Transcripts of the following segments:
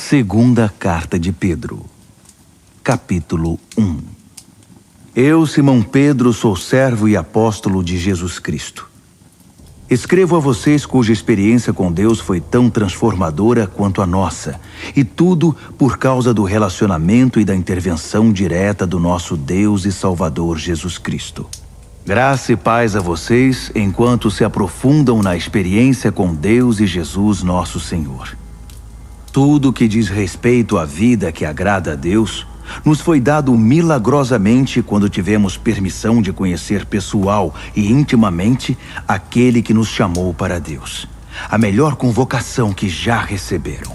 Segunda Carta de Pedro, capítulo 1. Eu, Simão Pedro, sou servo e apóstolo de Jesus Cristo. Escrevo a vocês cuja experiência com Deus foi tão transformadora quanto a nossa, e tudo por causa do relacionamento e da intervenção direta do nosso Deus e Salvador Jesus Cristo. Graça e paz a vocês enquanto se aprofundam na experiência com Deus e Jesus nosso Senhor. Tudo que diz respeito à vida que agrada a Deus nos foi dado milagrosamente quando tivemos permissão de conhecer pessoal e intimamente aquele que nos chamou para Deus, a melhor convocação que já receberam.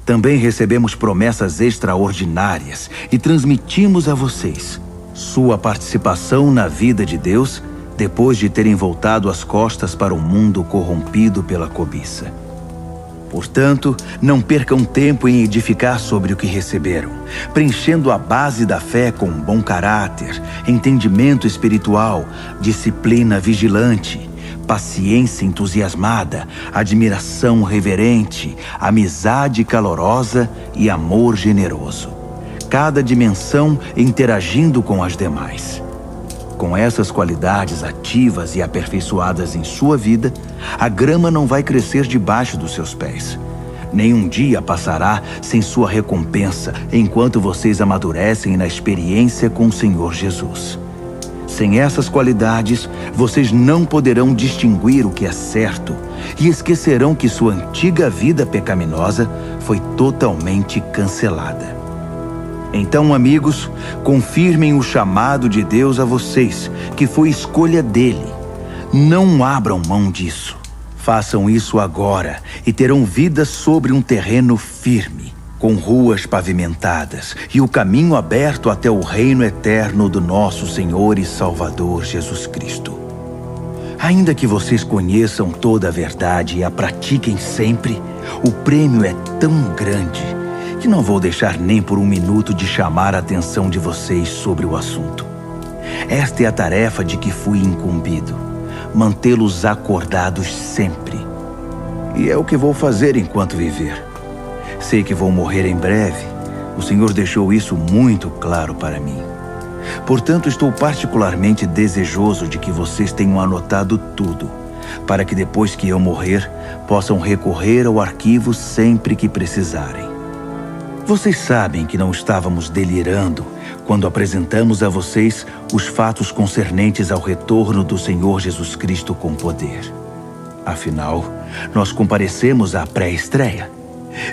Também recebemos promessas extraordinárias e transmitimos a vocês sua participação na vida de Deus depois de terem voltado as costas para o mundo corrompido pela cobiça. Portanto, não percam tempo em edificar sobre o que receberam, preenchendo a base da fé com bom caráter, entendimento espiritual, disciplina vigilante, paciência entusiasmada, admiração reverente, amizade calorosa e amor generoso. Cada dimensão interagindo com as demais. Com essas qualidades ativas e aperfeiçoadas em sua vida, a grama não vai crescer debaixo dos seus pés. Nenhum dia passará sem sua recompensa enquanto vocês amadurecem na experiência com o Senhor Jesus. Sem essas qualidades, vocês não poderão distinguir o que é certo e esquecerão que sua antiga vida pecaminosa foi totalmente cancelada. Então, amigos, confirmem o chamado de Deus a vocês, que foi escolha dele. Não abram mão disso. Façam isso agora e terão vida sobre um terreno firme, com ruas pavimentadas e o caminho aberto até o reino eterno do nosso Senhor e Salvador Jesus Cristo. Ainda que vocês conheçam toda a verdade e a pratiquem sempre, o prêmio é tão grande que não vou deixar nem por um minuto de chamar a atenção de vocês sobre o assunto. Esta é a tarefa de que fui incumbido, mantê-los acordados sempre. E é o que vou fazer enquanto viver. Sei que vou morrer em breve, o Senhor deixou isso muito claro para mim. Portanto, estou particularmente desejoso de que vocês tenham anotado tudo, para que depois que eu morrer, possam recorrer ao arquivo sempre que precisarem. Vocês sabem que não estávamos delirando quando apresentamos a vocês os fatos concernentes ao retorno do Senhor Jesus Cristo com poder. Afinal, nós comparecemos à pré-estreia.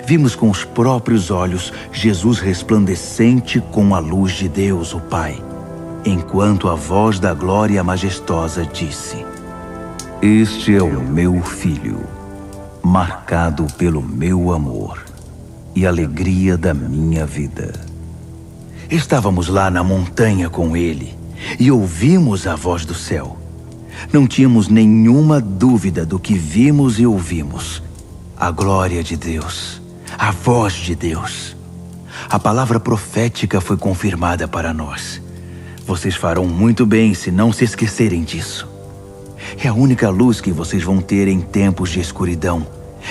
Vimos com os próprios olhos Jesus resplandecente com a luz de Deus, o Pai, enquanto a voz da glória majestosa disse: "Este é o meu Filho, marcado pelo meu amor e alegria da minha vida." Estávamos lá na montanha com ele e ouvimos a voz do céu. Não tínhamos nenhuma dúvida do que vimos e ouvimos. A glória de Deus, a voz de Deus. A palavra profética foi confirmada para nós. Vocês farão muito bem se não se esquecerem disso. É a única luz que vocês vão ter em tempos de escuridão,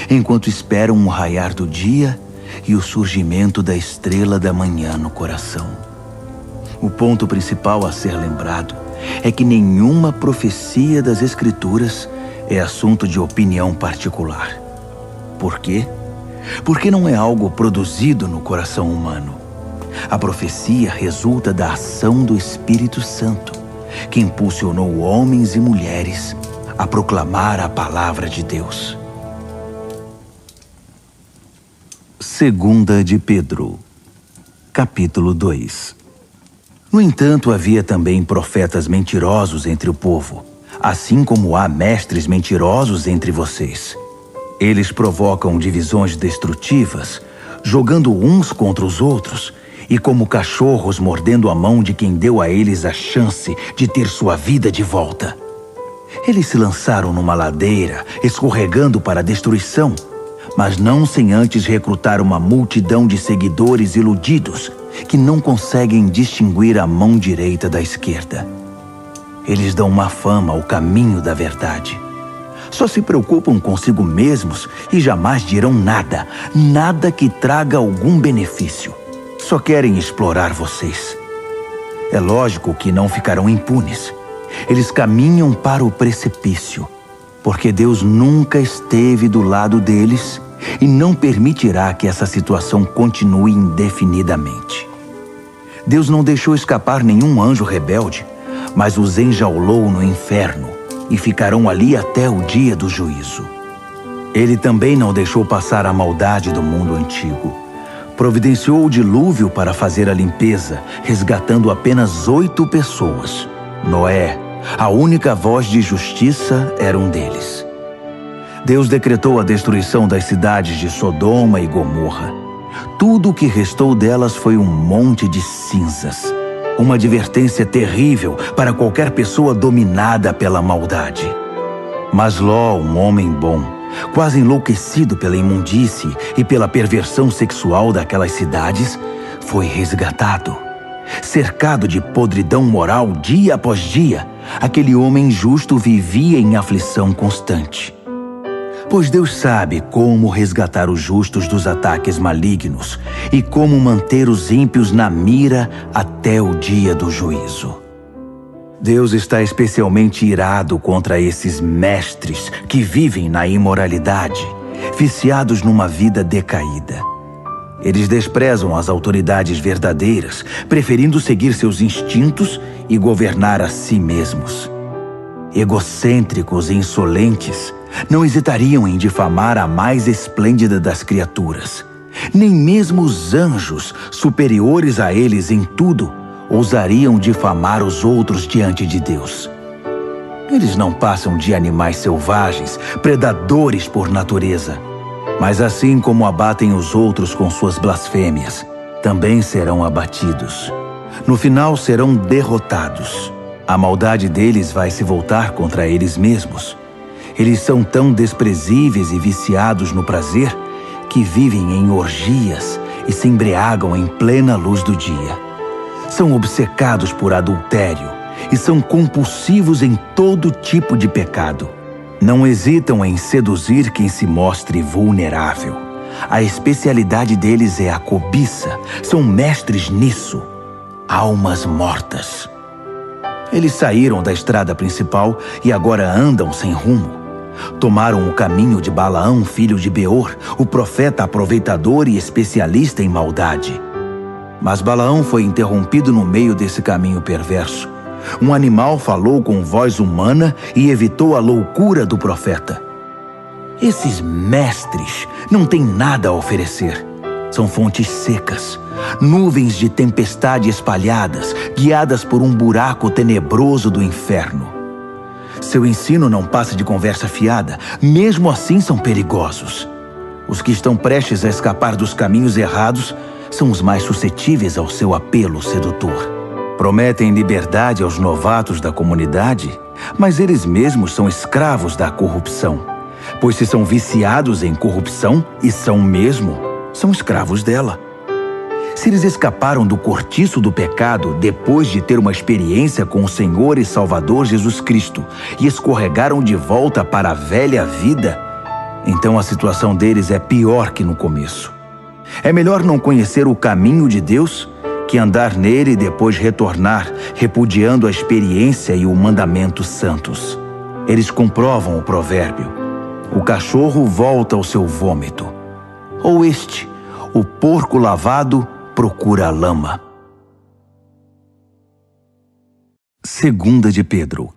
enquanto esperam o raiar do dia e o surgimento da estrela da manhã no coração. O ponto principal a ser lembrado é que nenhuma profecia das Escrituras é assunto de opinião particular. Por quê? Porque não é algo produzido no coração humano. A profecia resulta da ação do Espírito Santo, que impulsionou homens e mulheres a proclamar a palavra de Deus. Segunda de Pedro, capítulo 2. No entanto, havia também profetas mentirosos entre o povo, assim como há mestres mentirosos entre vocês. Eles provocam divisões destrutivas, jogando uns contra os outros, e como cachorros mordendo a mão de quem deu a eles a chance de ter sua vida de volta. Eles se lançaram numa ladeira, escorregando para a destruição, mas não sem antes recrutar uma multidão de seguidores iludidos que não conseguem distinguir a mão direita da esquerda. Eles dão má fama ao caminho da verdade. Só se preocupam consigo mesmos e jamais dirão nada, nada que traga algum benefício. Só querem explorar vocês. É lógico que não ficarão impunes. Eles caminham para o precipício, porque Deus nunca esteve do lado deles e não permitirá que essa situação continue indefinidamente. Deus não deixou escapar nenhum anjo rebelde, mas os enjaulou no inferno e ficarão ali até o dia do juízo. Ele também não deixou passar a maldade do mundo antigo. Providenciou o dilúvio para fazer a limpeza, resgatando apenas 8 pessoas. Noé, a única voz de justiça, era um deles. Deus decretou a destruição das cidades de Sodoma e Gomorra. Tudo o que restou delas foi um monte de cinzas. Uma advertência terrível para qualquer pessoa dominada pela maldade. Mas Ló, um homem bom, quase enlouquecido pela imundície e pela perversão sexual daquelas cidades, foi resgatado. Cercado de podridão moral dia após dia, aquele homem justo vivia em aflição constante. Pois Deus sabe como resgatar os justos dos ataques malignos e como manter os ímpios na mira até o dia do juízo. Deus está especialmente irado contra esses mestres que vivem na imoralidade, viciados numa vida decaída. Eles desprezam as autoridades verdadeiras, preferindo seguir seus instintos e governar a si mesmos. Egocêntricos e insolentes, não hesitariam em difamar a mais esplêndida das criaturas. Nem mesmo os anjos, superiores a eles em tudo, ousariam difamar os outros diante de Deus. Eles não passam de animais selvagens, predadores por natureza. Mas assim como abatem os outros com suas blasfêmias, também serão abatidos. No final serão derrotados. A maldade deles vai se voltar contra eles mesmos. Eles são tão desprezíveis e viciados no prazer que vivem em orgias e se embriagam em plena luz do dia. São obcecados por adultério e são compulsivos em todo tipo de pecado. Não hesitam em seduzir quem se mostre vulnerável. A especialidade deles é a cobiça. São mestres nisso. Almas mortas. Eles saíram da estrada principal e agora andam sem rumo. Tomaram o caminho de Balaão, filho de Beor, o profeta aproveitador e especialista em maldade. Mas Balaão foi interrompido no meio desse caminho perverso. Um animal falou com voz humana e evitou a loucura do profeta. Esses mestres não têm nada a oferecer. São fontes secas, nuvens de tempestade espalhadas, guiadas por um buraco tenebroso do inferno. Seu ensino não passa de conversa fiada, mesmo assim são perigosos. Os que estão prestes a escapar dos caminhos errados são os mais suscetíveis ao seu apelo sedutor. Prometem liberdade aos novatos da comunidade, mas eles mesmos são escravos da corrupção. Pois se são viciados em corrupção, e são mesmo, são escravos dela. Se eles escaparam do cortiço do pecado depois de ter uma experiência com o Senhor e Salvador Jesus Cristo e escorregaram de volta para a velha vida, então a situação deles é pior que no começo. É melhor não conhecer o caminho de Deus que andar nele e depois retornar, repudiando a experiência e o mandamento santos. Eles comprovam o provérbio: o cachorro volta ao seu vômito. Ou o porco lavado procura a lama. 2 de Pedro,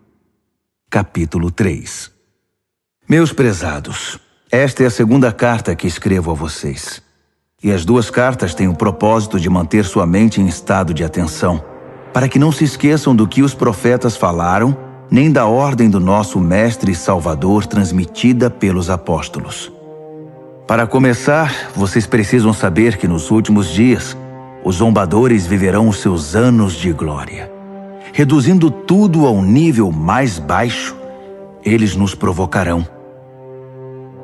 capítulo 3. Meus prezados, esta é a segunda carta que escrevo a vocês. E as duas cartas têm o propósito de manter sua mente em estado de atenção, para que não se esqueçam do que os profetas falaram, nem da ordem do nosso Mestre e Salvador transmitida pelos apóstolos. Para começar, vocês precisam saber que nos últimos dias, os zombadores viverão os seus anos de glória. Reduzindo tudo ao nível mais baixo, eles nos provocarão.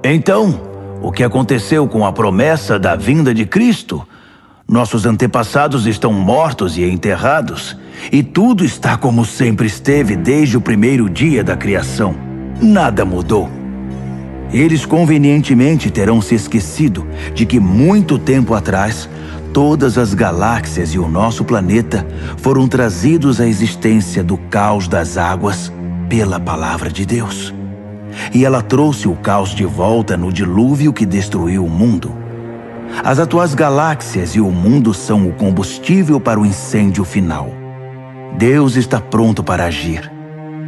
Então, o que aconteceu com a promessa da vinda de Cristo? Nossos antepassados estão mortos e enterrados, e tudo está como sempre esteve desde o primeiro dia da criação. Nada mudou. Eles convenientemente terão se esquecido de que muito tempo atrás, todas as galáxias e o nosso planeta foram trazidos à existência do caos das águas pela palavra de Deus. E ela trouxe o caos de volta no dilúvio que destruiu o mundo. As atuais galáxias e o mundo são o combustível para o incêndio final. Deus está pronto para agir,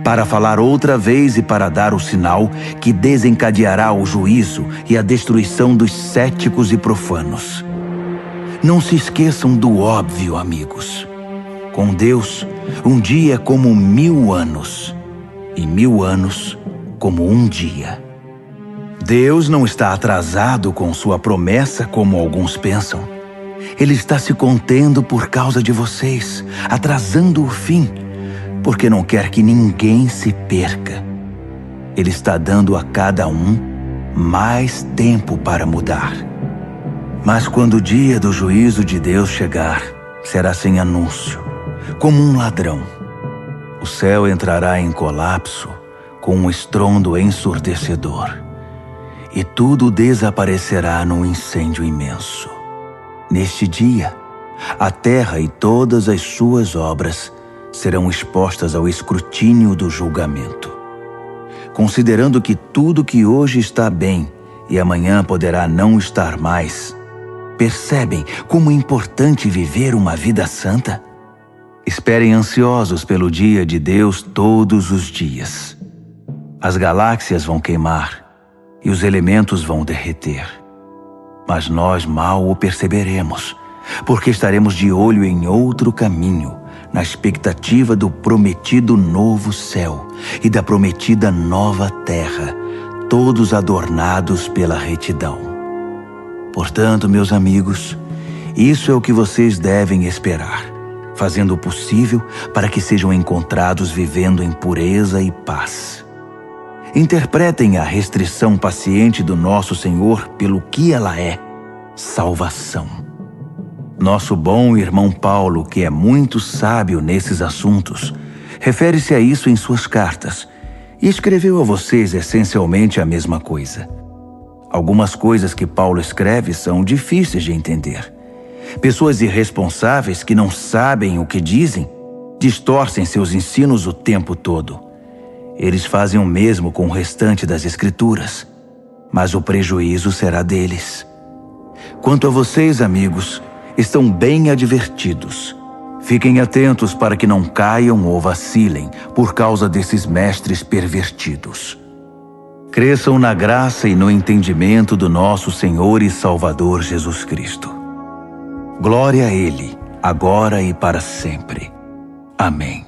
para falar outra vez e para dar o sinal que desencadeará o juízo e a destruição dos céticos e profanos. Não se esqueçam do óbvio, amigos. Com Deus, um dia é como 1000 anos, e 1000 anos como um dia. Deus não está atrasado com sua promessa como alguns pensam. Ele está se contendo por causa de vocês, atrasando o fim, porque não quer que ninguém se perca. Ele está dando a cada um mais tempo para mudar. Mas quando o dia do juízo de Deus chegar, será sem anúncio, como um ladrão. O céu entrará em colapso com um estrondo ensurdecedor, e tudo desaparecerá num incêndio imenso. Neste dia, a terra e todas as suas obras serão expostas ao escrutínio do julgamento. Considerando que tudo que hoje está bem e amanhã poderá não estar mais, percebem como é importante viver uma vida santa? Esperem ansiosos pelo dia de Deus todos os dias. As galáxias vão queimar e os elementos vão derreter. Mas nós mal o perceberemos, porque estaremos de olho em outro caminho, na expectativa do prometido novo céu e da prometida nova terra, todos adornados pela retidão. Portanto, meus amigos, isso é o que vocês devem esperar, fazendo o possível para que sejam encontrados vivendo em pureza e paz. Interpretem a restrição paciente do nosso Senhor pelo que ela é: salvação. Nosso bom irmão Paulo, que é muito sábio nesses assuntos, refere-se a isso em suas cartas e escreveu a vocês essencialmente a mesma coisa. Algumas coisas que Paulo escreve são difíceis de entender. Pessoas irresponsáveis que não sabem o que dizem distorcem seus ensinos o tempo todo. Eles fazem o mesmo com o restante das Escrituras, mas o prejuízo será deles. Quanto a vocês, amigos, estão bem advertidos. Fiquem atentos para que não caiam ou vacilem por causa desses mestres pervertidos. Cresçam na graça e no entendimento do nosso Senhor e Salvador Jesus Cristo. Glória a Ele, agora e para sempre. Amém.